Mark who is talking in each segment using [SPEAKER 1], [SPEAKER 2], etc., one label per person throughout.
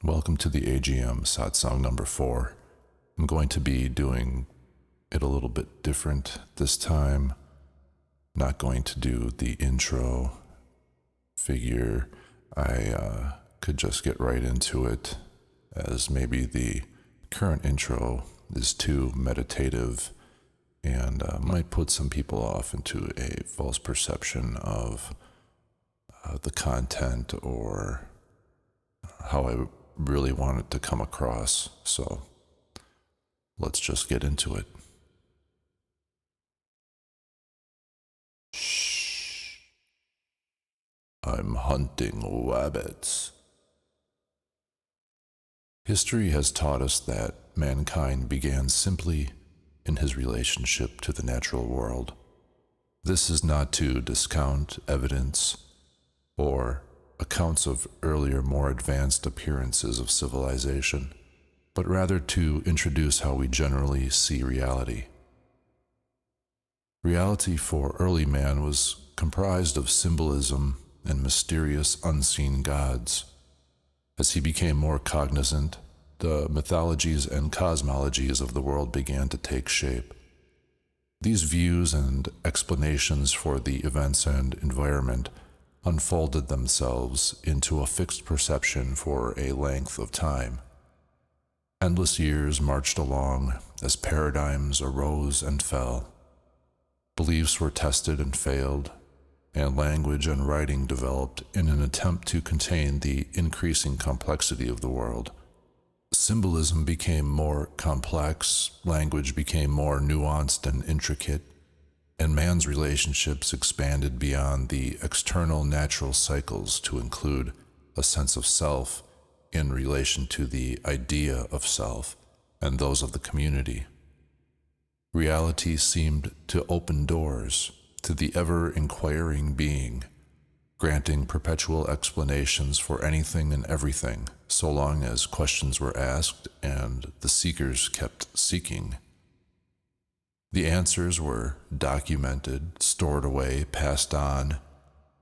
[SPEAKER 1] Welcome to the AGM Satsang number 4. I'm going to be doing it a little bit different this time. Not going to do the intro. Figure I could just get right into it, as maybe the current intro is too meditative and might put some people off into a false perception of the content or how I really want it to come across. So let's just get into it. Shh. I'm hunting wabbits. History has taught us that mankind began simply in his relationship to the natural world. This is not to discount evidence or accounts of earlier, more advanced appearances of civilization, but rather to introduce how we generally see reality. Reality for early man was comprised of symbolism and mysterious unseen gods. As he became more cognizant, the mythologies and cosmologies of the world began to take shape. These views and explanations for the events and environment unfolded themselves into a fixed perception for a length of time. Endless years marched along as paradigms arose and fell. Beliefs were tested and failed, and language and writing developed in an attempt to contain the increasing complexity of the world. Symbolism became more complex, language became more nuanced and intricate, and man's relationships expanded beyond the external natural cycles to include a sense of self in relation to the idea of self and those of the community. Reality seemed to open doors to the ever-inquiring being, granting perpetual explanations for anything and everything, so long as questions were asked and the seekers kept seeking. The answers were documented, stored away, passed on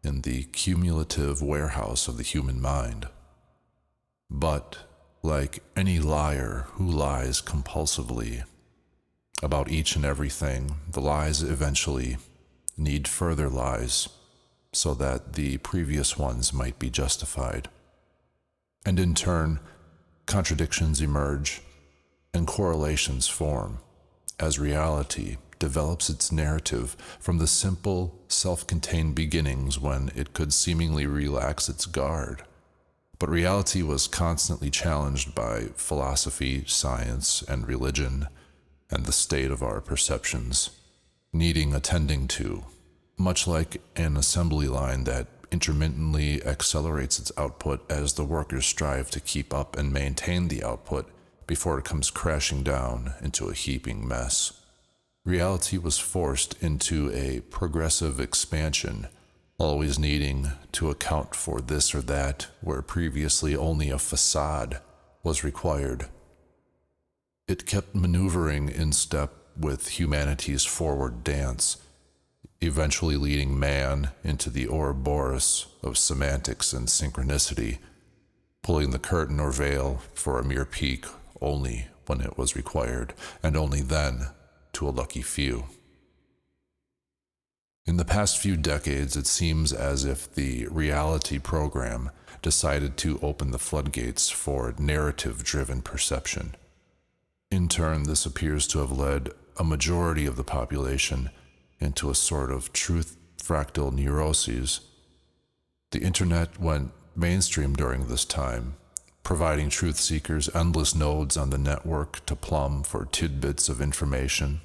[SPEAKER 1] in the cumulative warehouse of the human mind. But, like any liar who lies compulsively about each and everything, the lies eventually need further lies so that the previous ones might be justified. And in turn, contradictions emerge and correlations form as reality develops its narrative from the simple, self-contained beginnings when it could seemingly relax its guard. But reality was constantly challenged by philosophy, science, and religion, and the state of our perceptions, needing attending to, much like an assembly line that intermittently accelerates its output as the workers strive to keep up and maintain the output before it comes crashing down into a heaping mess. Reality was forced into a progressive expansion, always needing to account for this or that where previously only a facade was required. It kept maneuvering in step with humanity's forward dance, eventually leading man into the Ouroboros of semantics and synchronicity, pulling the curtain or veil for a mere peek only when it was required, and only then to a lucky few. In the past few decades, it seems as if the reality program decided to open the floodgates for narrative-driven perception. In turn, this appears to have led a majority of the population into a sort of truth fractal neuroses. The internet went mainstream during this time, providing truth seekers endless nodes on the network to plumb for tidbits of information.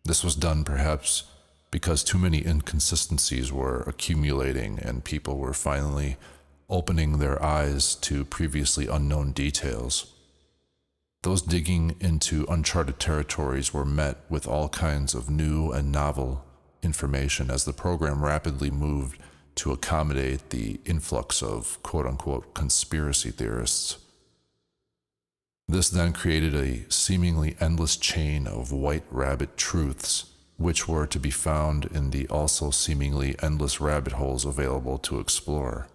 [SPEAKER 1] This was done perhaps because too many inconsistencies were accumulating and people were finally opening their eyes to previously unknown details. Those digging into uncharted territories were met with all kinds of new and novel information as the program rapidly moved to accommodate the influx of quote-unquote conspiracy theorists. This then created a seemingly endless chain of white rabbit truths, which were to be found in the also seemingly endless rabbit holes available to explore.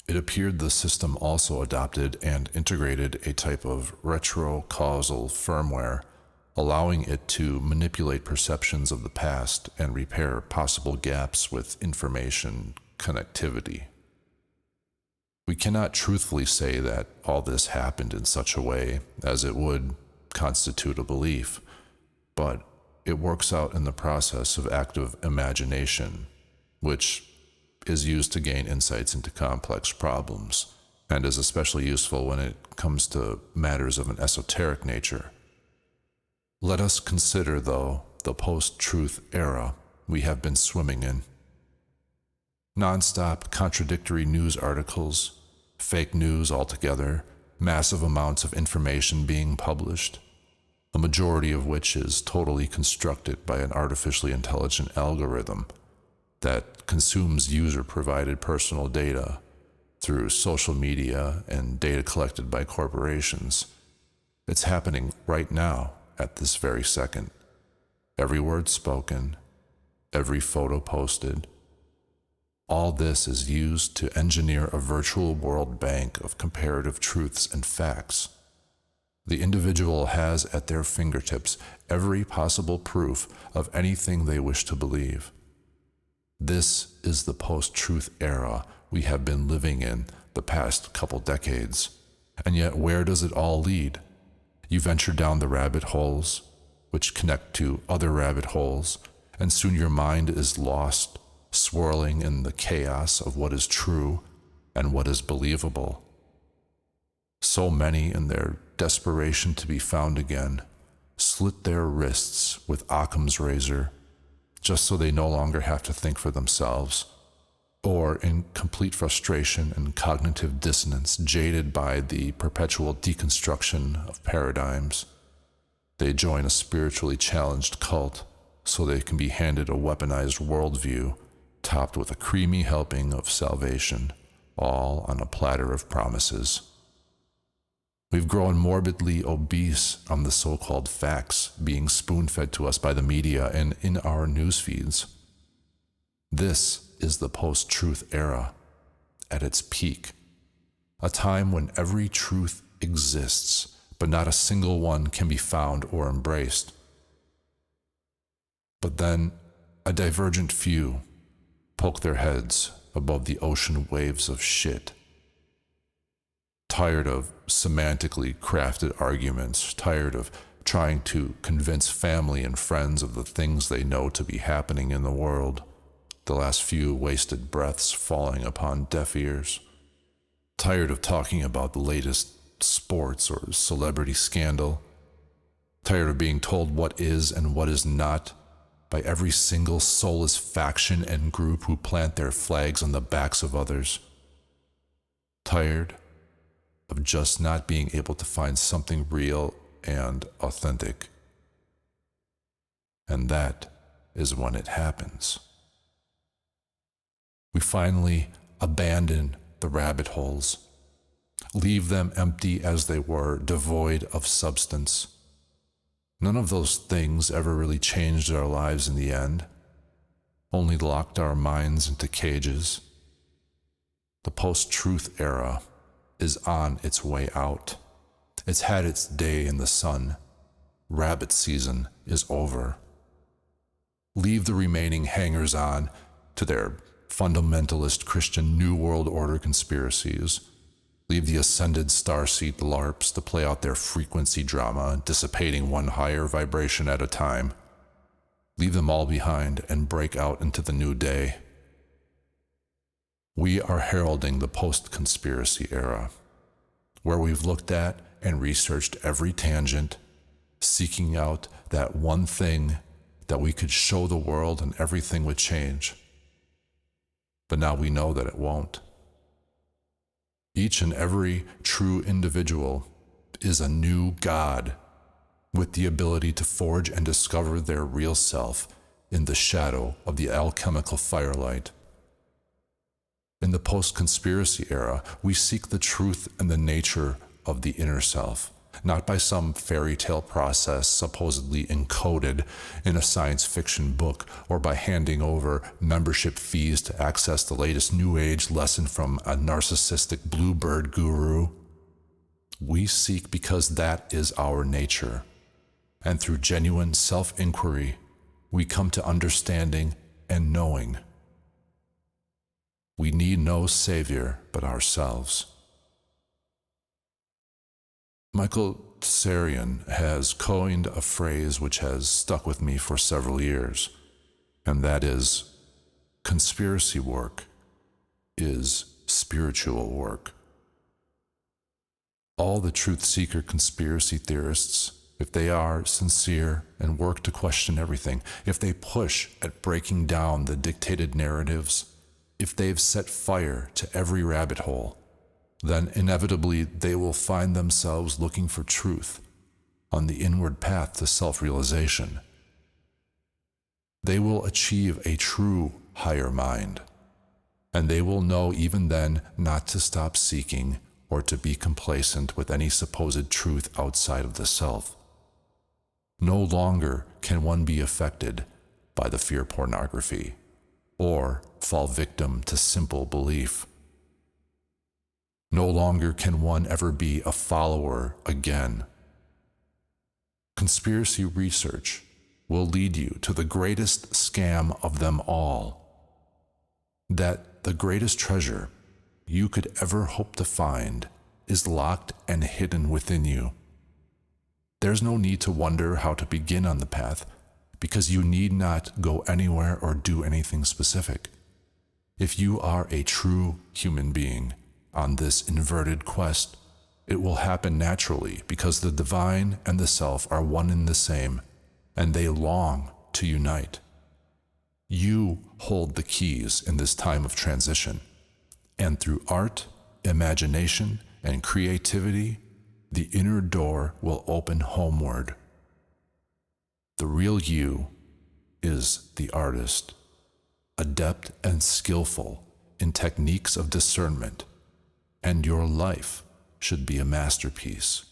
[SPEAKER 1] It appeared the system also adopted and integrated a type of retro-causal firmware, allowing it to manipulate perceptions of the past and repair possible gaps with information connectivity. We cannot truthfully say that all this happened in such a way as it would constitute a belief, but it works out in the process of active imagination, which is used to gain insights into complex problems, and is especially useful when it comes to matters of an esoteric nature. Let us consider, though, the post-truth era we have been swimming in. Non-stop contradictory news articles, fake news altogether, massive amounts of information being published, a majority of which is totally constructed by an artificially intelligent algorithm that consumes user-provided personal data through social media and data collected by corporations. It's happening right now, at this very second. Every word spoken, every photo posted, all this is used to engineer a virtual world bank of comparative truths and facts. The individual has at their fingertips every possible proof of anything they wish to believe. This is the post-truth era we have been living in the past couple decades. And yet, where does it all lead? You venture down the rabbit holes, which connect to other rabbit holes, and soon your mind is lost, swirling in the chaos of what is true and what is believable. So many, in their desperation to be found again, slit their wrists with Occam's razor, just so they no longer have to think for themselves, or in complete frustration and cognitive dissonance, jaded by the perpetual deconstruction of paradigms, they join a spiritually challenged cult so they can be handed a weaponized worldview topped with a creamy helping of salvation, all on a platter of promises. We've grown morbidly obese on the so-called facts being spoon-fed to us by the media and in our news feeds. This is the post-truth era at its peak, a time when every truth exists, but not a single one can be found or embraced. But then a divergent few poke their heads above the ocean waves of shit. Tired of semantically crafted arguments, tired of trying to convince family and friends of the things they know to be happening in the world, the last few wasted breaths falling upon deaf ears. Tired of talking about the latest sports or celebrity scandal. Tired of being told what is and what is not by every single soulless faction and group who plant their flags on the backs of others. Tired of just not being able to find something real and authentic. And that is when it happens. We finally abandon the rabbit holes, leave them empty as they were, devoid of substance. None of those things ever really changed our lives in the end, only locked our minds into cages. The post-truth era is on its way out. It's had its day in the sun. Rabbit season is over. Leave the remaining hangers-on to their fundamentalist Christian New World Order conspiracies. Leave the ascended starseed LARPs to play out their frequency drama, dissipating one higher vibration at a time. Leave them all behind and break out into the new day. We are heralding the post-conspiracy era, where we've looked at and researched every tangent, seeking out that one thing that we could show the world and everything would change. But now we know that it won't. Each and every true individual is a new God with the ability to forge and discover their real self in the shadow of the alchemical firelight. In the post-conspiracy era, we seek the truth and the nature of the inner self, not by some fairy tale process supposedly encoded in a science fiction book, or by handing over membership fees to access the latest New Age lesson from a narcissistic bluebird guru. We seek because that is our nature, and through genuine self-inquiry, we come to understanding and knowing. We need no savior but ourselves. Michael Tsarian has coined a phrase which has stuck with me for several years, and that is, conspiracy work is spiritual work. All the truth-seeker conspiracy theorists, if they are sincere and work to question everything, if they push at breaking down the dictated narratives, if they've set fire to every rabbit hole, then inevitably they will find themselves looking for truth on the inward path to self-realization. They will achieve a true higher mind, and they will know even then not to stop seeking or to be complacent with any supposed truth outside of the self. No longer can one be affected by the fear pornography or fall victim to simple belief. No longer can one ever be a follower again. Conspiracy research will lead you to the greatest scam of them all, that the greatest treasure you could ever hope to find is locked and hidden within you. There's no need to wonder how to begin on the path, because you need not go anywhere or do anything specific. If you are a true human being on this inverted quest, it will happen naturally, because the divine and the self are one and the same, and they long to unite. You hold the keys in this time of transition, and through art, imagination, and creativity, the inner door will open homeward. The real you is the artist, adept and skillful in techniques of discernment, and your life should be a masterpiece.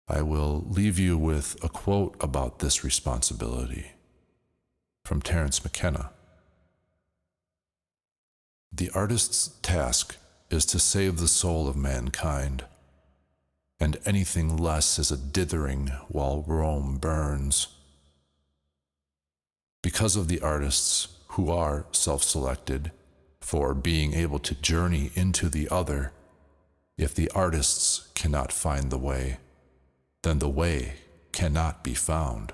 [SPEAKER 1] I will leave you with a quote about this responsibility from Terence McKenna. The artist's task is to save the soul of mankind, and anything less is a dithering while Rome burns. Because of the artists who are self-selected for being able to journey into the other, if the artists cannot find the way, then the way cannot be found.